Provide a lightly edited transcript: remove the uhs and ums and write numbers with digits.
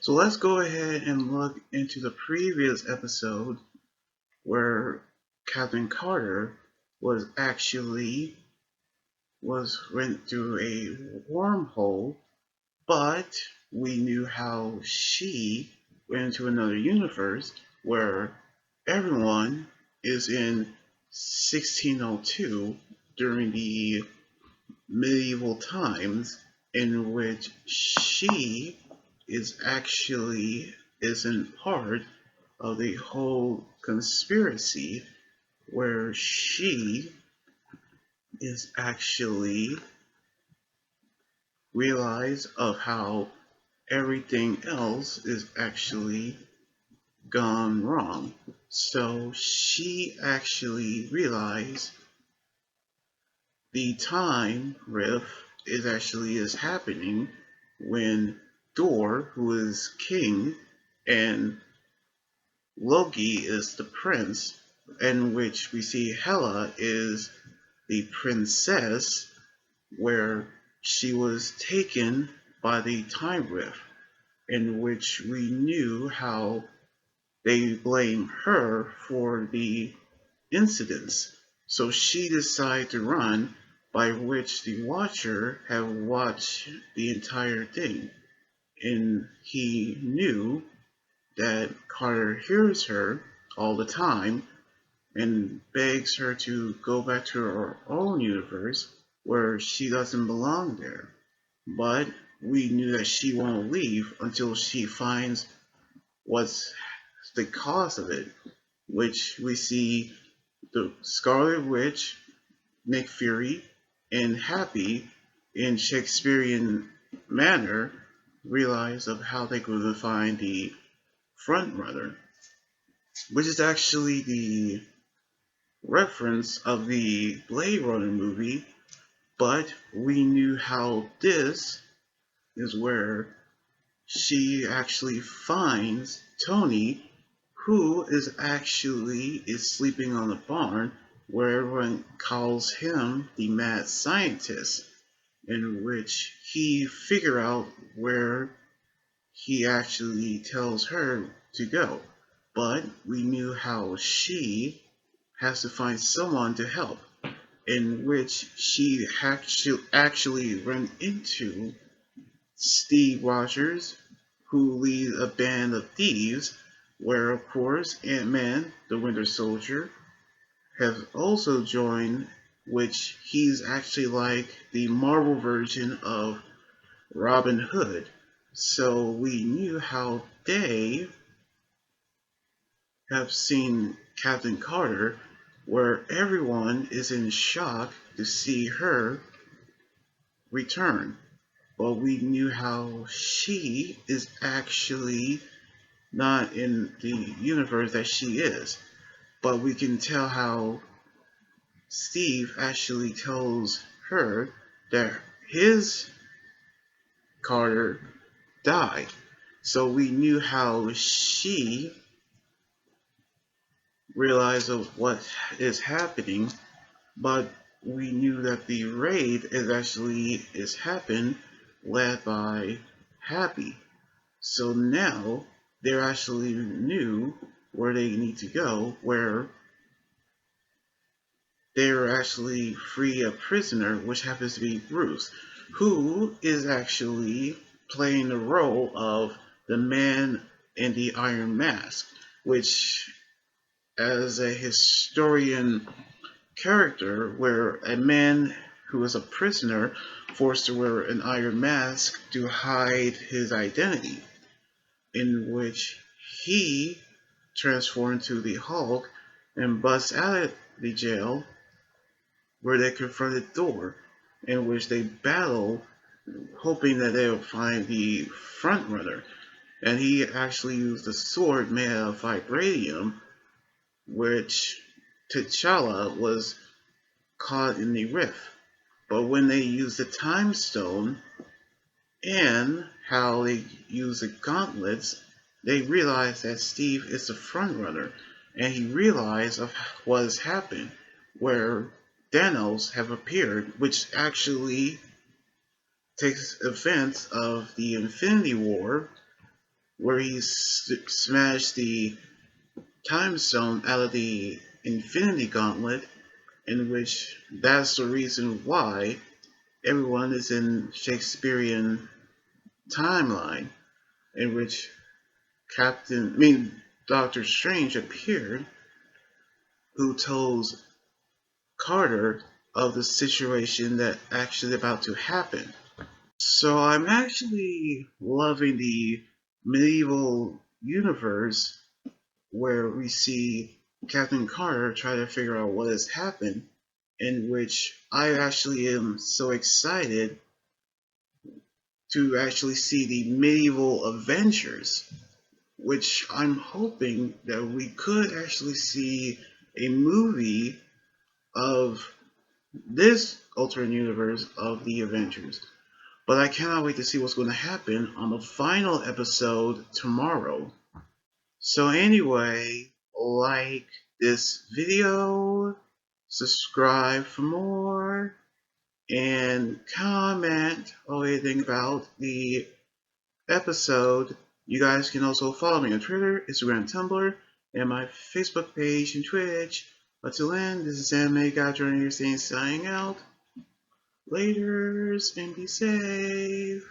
So let's go ahead and look into the previous episode where Captain Carter was actually went through a wormhole, but we knew how she went into another universe where everyone is in 1602 during the medieval times, in which she is actually isn't part of the whole conspiracy, where she is actually realized of how everything else is actually gone wrong. So she actually realized the time rift is happening when Thor, who is king, and Loki is the prince, in which we see Hela is the princess, where she was taken by the time rift, in which we knew how they blame her for the incidents. So she decided to run, by which the Watcher have watched the entire thing. And he knew that Carter hears her all the time and begs her to go back to her own universe where she doesn't belong there. But we knew that she won't leave until she finds what's the cause of it, which we see the Scarlet Witch, Nick Fury, and Happy in Shakespearean manner realize of how they could find the front runner, which is actually the reference of the Blade Runner movie, but we knew how this is where she actually finds Tony, who is sleeping on the barn, where everyone calls him the mad scientist, in which he figure out where he actually tells her to go. But we knew how she has to find someone to help, in which she actually ran into Steve Rogers, who leads a band of thieves, where of course Ant-Man, the Winter Soldier, has also joined, which he's actually like the Marvel version of Robin Hood. So we knew how they have seen Captain Carter, where everyone is in shock to see her return. But we knew how she is actually not in the universe that she is. But we can tell how Steve actually tells her that his Carter died. So we knew how she realized of what is happening, but we knew that the raid is happened led by Happy. So now they actually knew where they need to go, where they're actually free a prisoner, which happens to be Bruce, who is actually playing the role of the man in the Iron Mask, which, as a historian character, where a man who is a prisoner forced to wear an iron mask to hide his identity, in which he transformed into the Hulk and busts out of the jail, where they confronted Thor, in which they battle, hoping that they will find the front runner. And he actually used a sword made out of vibranium, which T'Challa was caught in the rift. But when they used the time stone and how they use the gauntlets, they realized that Steve is the front runner, and he realized of what has happened, where Thanos have appeared, which actually takes events of the Infinity War, where he smashed the time stone out of the Infinity Gauntlet, in which that's the reason why everyone is in Shakespearean timeline, in which Doctor Strange appeared, who told Carter of the situation that actually about to happen. So I'm actually loving the medieval universe where we see Captain Carter try to figure out what has happened, in which I actually am so excited to actually see the medieval Avengers, which I'm hoping that we could actually see a movie of this alternate universe of the Avengers. But I cannot wait to see what's going to happen on the final episode tomorrow. So anyway, like this video, subscribe for more, and comment what you think about the episode. You guys can also follow me on Twitter, Instagram, Tumblr, and my Facebook page and Twitch. Until then, this is Anime God Joining your saying signing out. Laters and be safe.